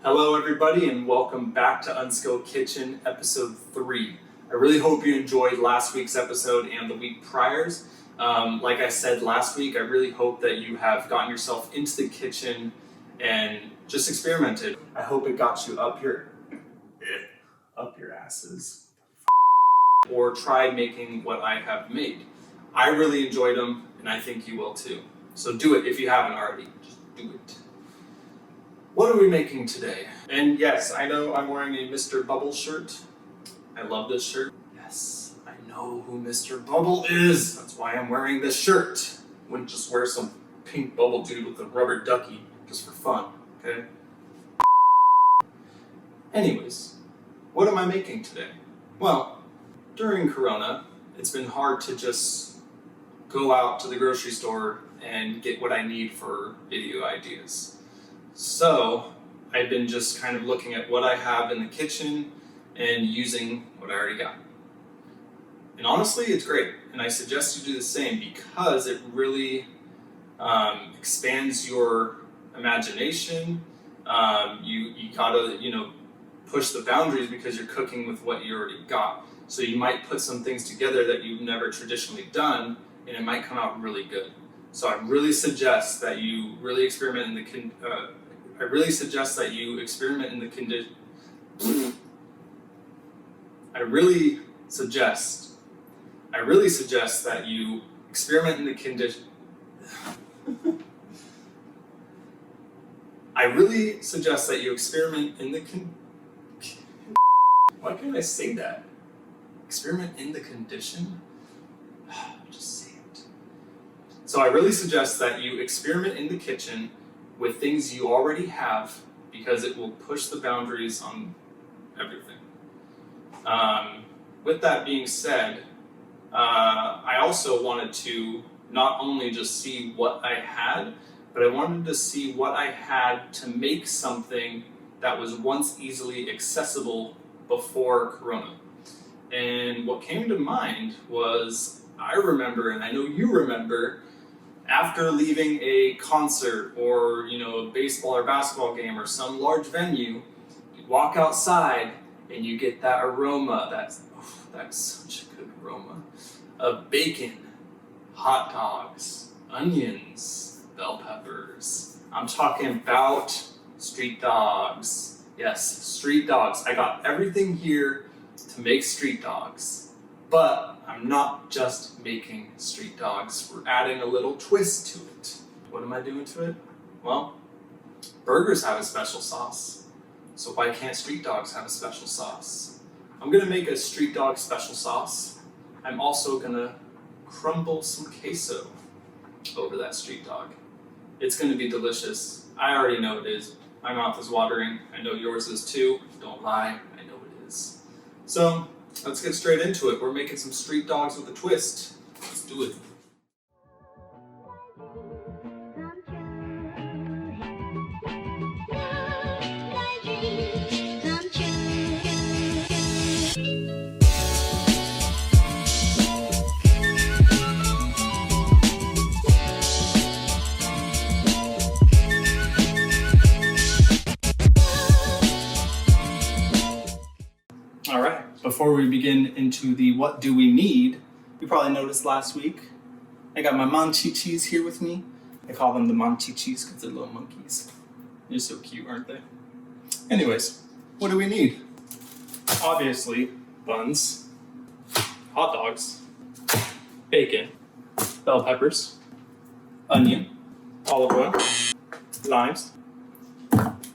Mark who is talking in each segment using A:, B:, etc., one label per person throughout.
A: Hello everybody and welcome back to Unskilled Kitchen episode 3. I really hope you enjoyed last week's episode and the week prior's. Like I said last week, I really hope that you have gotten yourself into the kitchen and just experimented. I hope it got you up your asses or tried making what I have made. I really enjoyed them and I think you will too. So do it if you haven't already, just do it. What are we making today? And yes, I know I'm wearing a Mr. Bubble shirt. I love this shirt. Yes, I know who Mr. Bubble is. That's why I'm wearing this shirt. Wouldn't just wear some pink bubble dude with a rubber ducky just for fun, okay? Anyways, what am I making today? Well, during Corona, it's been hard to just go out to the grocery store and get what I need for video ideas. So I've been just kind of looking at what I have in the kitchen and using what I already got. And honestly, it's great. And I suggest you do the same because it really expands your imagination. You gotta, push the boundaries because you're cooking with what you already got. So you might put some things together that you've never traditionally done and it might come out really good. So I really suggest that you really experiment in the condition. I really suggest that you experiment in the condition. I really suggest that you experiment in the condition. I really suggest that you experiment in the Why can't I say that? Experiment in the condition? Just say it. So I really suggest that you experiment in the kitchen with things you already have because it will push the boundaries on everything. With that being said, I also wanted to not only just see what I had, but I wanted to see what I had to make something that was once easily accessible before Corona. And what came to mind was, I remember, and I know you remember, after leaving a concert or a baseball or basketball game or some large venue, you walk outside and you get that aroma, that's such a good aroma, of bacon, hot dogs, onions, bell peppers. I'm talking about street dogs. Yes, street dogs. I got everything here to make street dogs. But I'm not just making street dogs. We're adding a little twist to it. What am I doing to it? Well, burgers have a special sauce. So why can't street dogs have a special sauce? I'm gonna make a street dog special sauce. I'm also gonna crumble some queso over that street dog. It's gonna be delicious. I already know it is. My mouth is watering. I know yours is too. Don't lie, I know it is. So, let's get straight into it. We're making some street dogs with a twist. Let's do it. All right, before we begin into the what do we need, you probably noticed last week, I got my manchichis here with me. I call them the manchichis because they're little monkeys. They're so cute, aren't they? Anyways, what do we need? Obviously, buns, hot dogs, bacon, bell peppers, onion, olive oil, limes,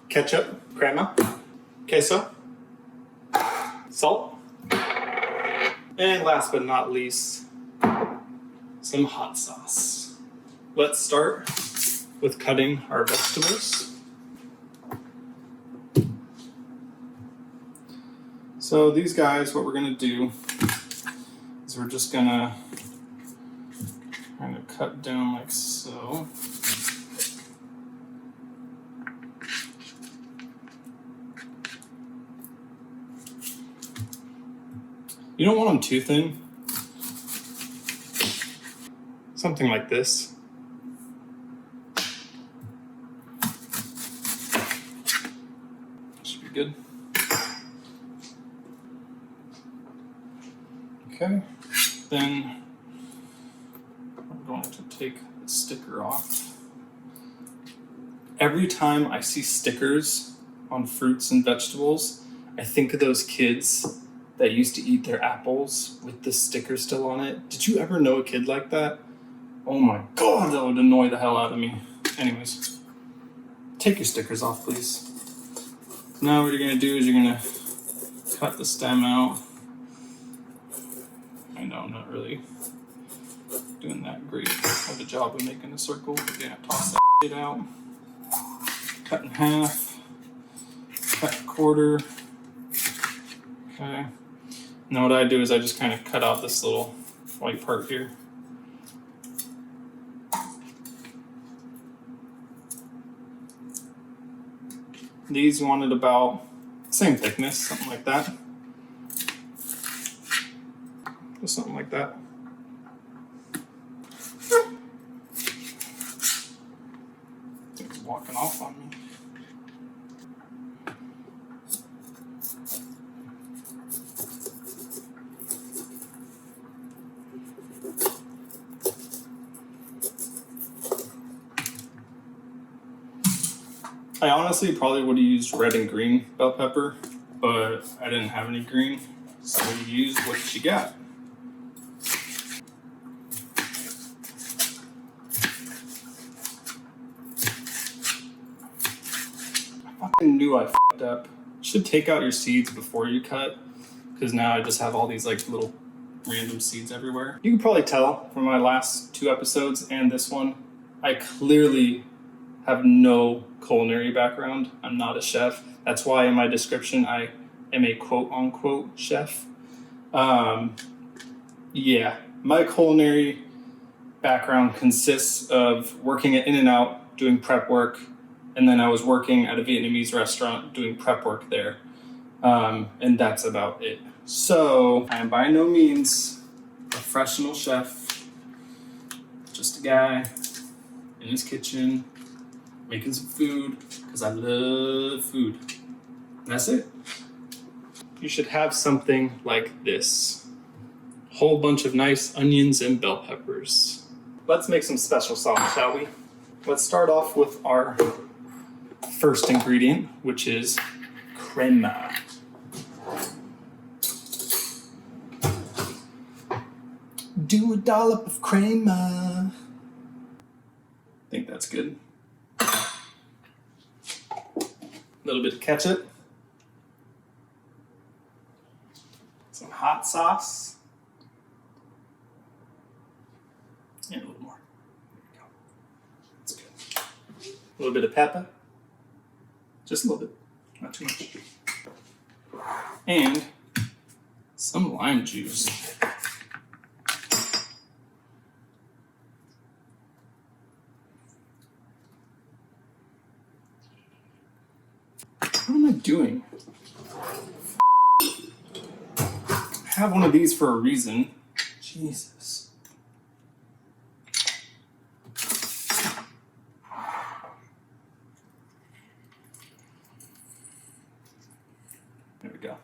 A: ketchup, crema, queso, salt, and last but not least, some hot sauce. Let's start with cutting our vegetables. So these guys, what we're gonna do is we're just gonna kind of cut down like so. You don't want them too thin. Something like this. good. Okay, then I'm going to take the sticker off. Every time I see stickers on fruits and vegetables, I think of those kids that used to eat their apples with the sticker still on it. Did you ever know a kid like that? Oh my God, that would annoy the hell out of me. Anyways, take your stickers off, please. Now what you're gonna do is you're gonna cut the stem out. I know I'm not really doing that great of a job of making a circle. Yeah, toss that shit out. Cut in half. Cut a quarter. Okay. Now what I do is I just kind of cut out this little white part here. These you wanted about same thickness, something like that. Just something like that. Things walking off on me. I honestly probably would have used red and green bell pepper, but I didn't have any green, so you use what you got. I fucking knew I fucked up. You should take out your seeds before you cut, because now I just have all these like little random seeds everywhere. You can probably tell from my last 2 episodes and this one, I clearly have no culinary background. I'm not a chef. That's why in my description I am a quote-unquote chef. Yeah, my culinary background consists of working at In-N-Out, doing prep work, and then I was working at a Vietnamese restaurant doing prep work there. And that's about it. So I am by no means a professional chef, just a guy in his kitchen making some food because I love food. And that's it. You should have something like this. Whole bunch of nice onions and bell peppers. Let's make some special sauce, shall we? Let's start off with our first ingredient, which is crema. Do a dollop of crema. I think that's good. A little bit of ketchup, some hot sauce, and a little more. There we go. That's good. A little bit of pepper, just a little bit, not too much. And some lime juice. What am I doing? I have one of these for a reason. Jesus. There we go.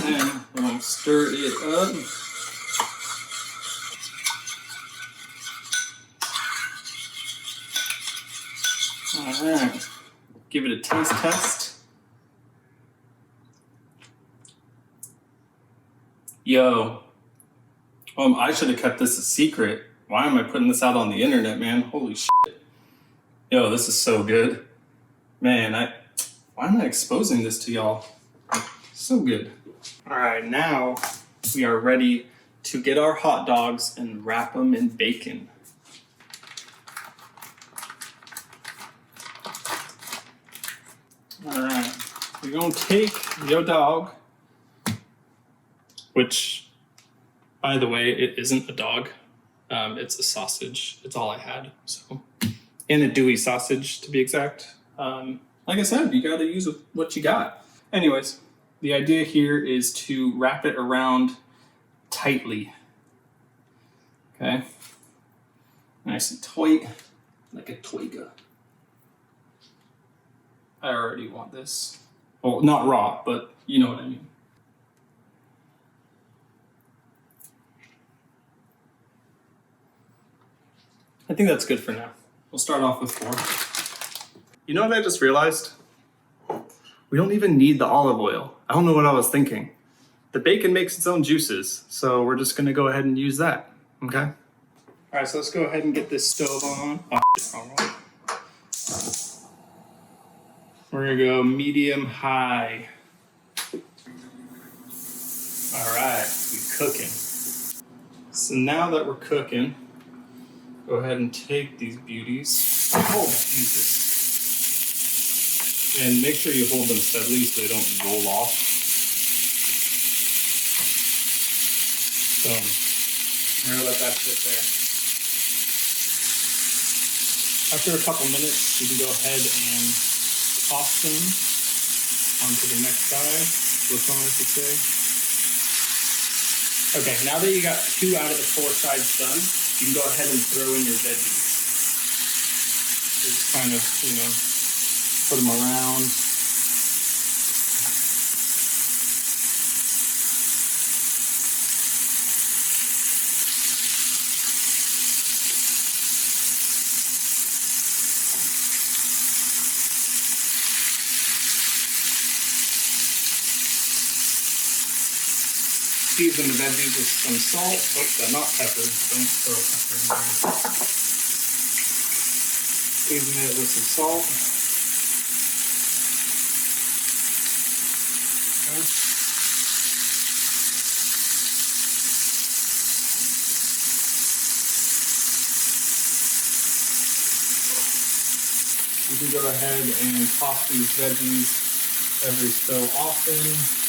A: And we're going to stir it up. Alright, give it a taste test. Yo, I should have kept this a secret. Why am I putting this out on the internet, man? Holy shit. Yo, this is so good. Man, why am I exposing this to y'all? So good. Alright, now we are ready to get our hot dogs and wrap them in bacon. Alright, we're going to take your dog, which, by the way, it isn't a dog. It's a sausage. It's all I had. So, and a Dewey sausage, to be exact. Like I said, you got to use what you got. Anyways, the idea here is to wrap it around tightly. Okay? Nice and tight, like a toiga. I already want this. Well, not raw, but you know what I mean. I think that's good for now. We'll start off with 4. You know what I just realized? We don't even need the olive oil. I don't know what I was thinking. The bacon makes its own juices, so we're just gonna go ahead and use that, okay? All right, so let's go ahead and get this stove on. Oh, wrong one. We're gonna go medium high. All right, we're cooking. So now that we're cooking, go ahead and take these beauties. Oh, Jesus. And make sure you hold them steadily so they don't roll off. So I'm gonna let that sit there. After a couple minutes, you can go ahead and toss them onto the next side. Flip on, I should say. Okay, now that you got 2 out of the 4 sides done, you can go ahead and throw in your veggies. Just kind of, you know, put them around. Season the veggies with some salt. Oh, not pepper. Don't throw pepper in there. Season it with some salt. Okay. You can go ahead and toss these veggies every so often.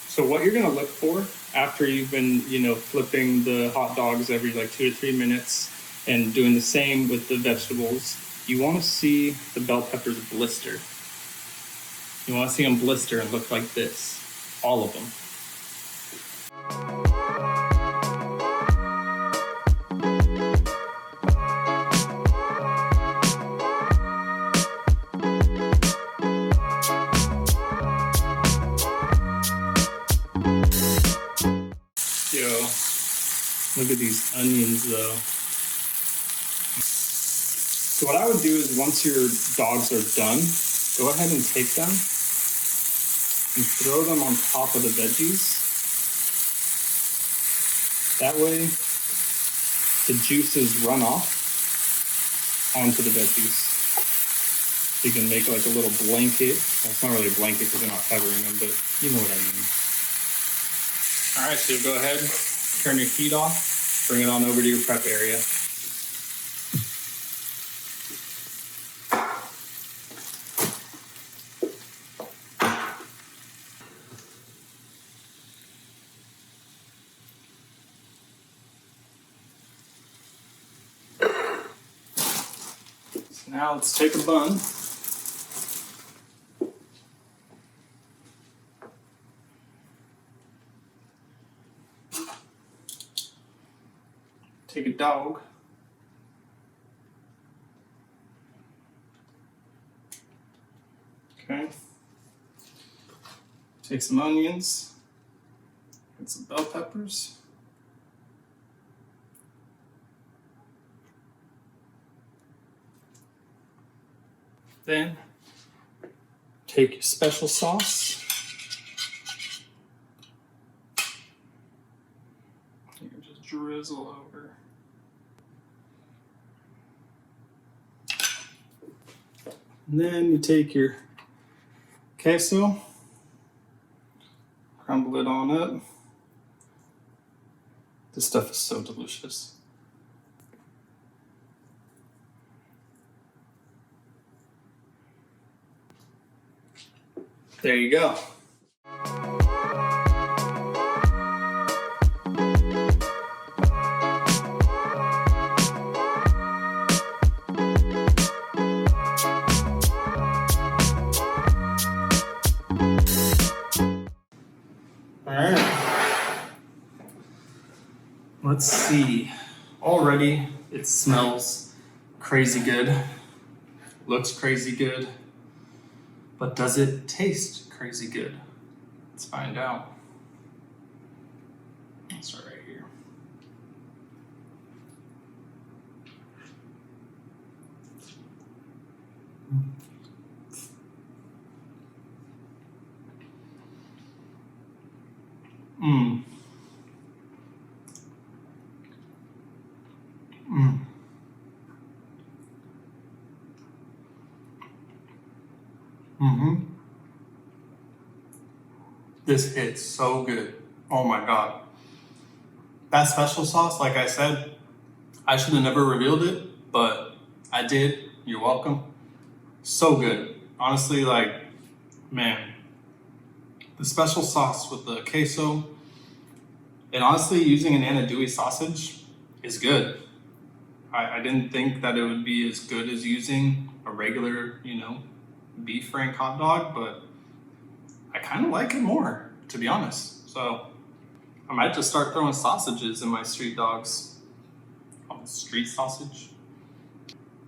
A: So what you're gonna look for after you've been, you know, flipping the hot dogs every like 2 to 3 minutes and doing the same with the vegetables, you want to see the bell peppers blister. You want to see them blister and look like this, all of them. Look at these onions though. So what I would do is once your dogs are done, go ahead and take them and throw them on top of the veggies. That way the juices run off onto the veggies. So you can make like a little blanket. Well, it's not really a blanket because they're not covering them, but you know what I mean. All right, so go ahead, turn your heat off, bring it on over to your prep area. So now let's take a bun. Take a dog. Okay. Take some onions. Get some bell peppers. Then take your special sauce. You just drizzle over. And then you take your queso, crumble it on up. This stuff is so delicious. There you go. Let's see. Already it smells crazy good. Looks crazy good. But does it taste crazy good? Let's find out. Let's start right here. Mmm. Mmm. Mm-hmm. This hits so good. Oh my God. That special sauce, like I said, I should have never revealed it, but I did. You're welcome. So good. Honestly, like, man, the special sauce with the queso, and honestly, using an andouille sausage is good. I didn't think that it would be as good as using a regular, beef frank hot dog, but I kind of like it more, to be honest. So I might just start throwing sausages in my street dogs. Oh, street sausage.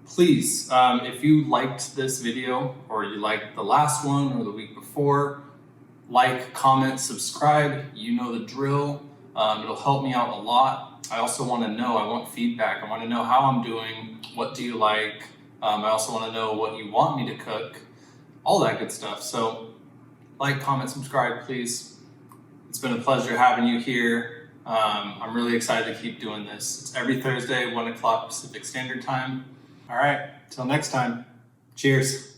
A: Please, if you liked this video or you liked the last one or the week before, like, comment, subscribe. You know the drill. It'll help me out a lot. I also want to know, I want feedback. I want to know how I'm doing. What do you like? I also want to know what you want me to cook. All that good stuff. So like, comment, subscribe, please. It's been a pleasure having you here. I'm really excited to keep doing this. It's every Thursday, 1 o'clock Pacific Standard Time. All right, till next time. Cheers.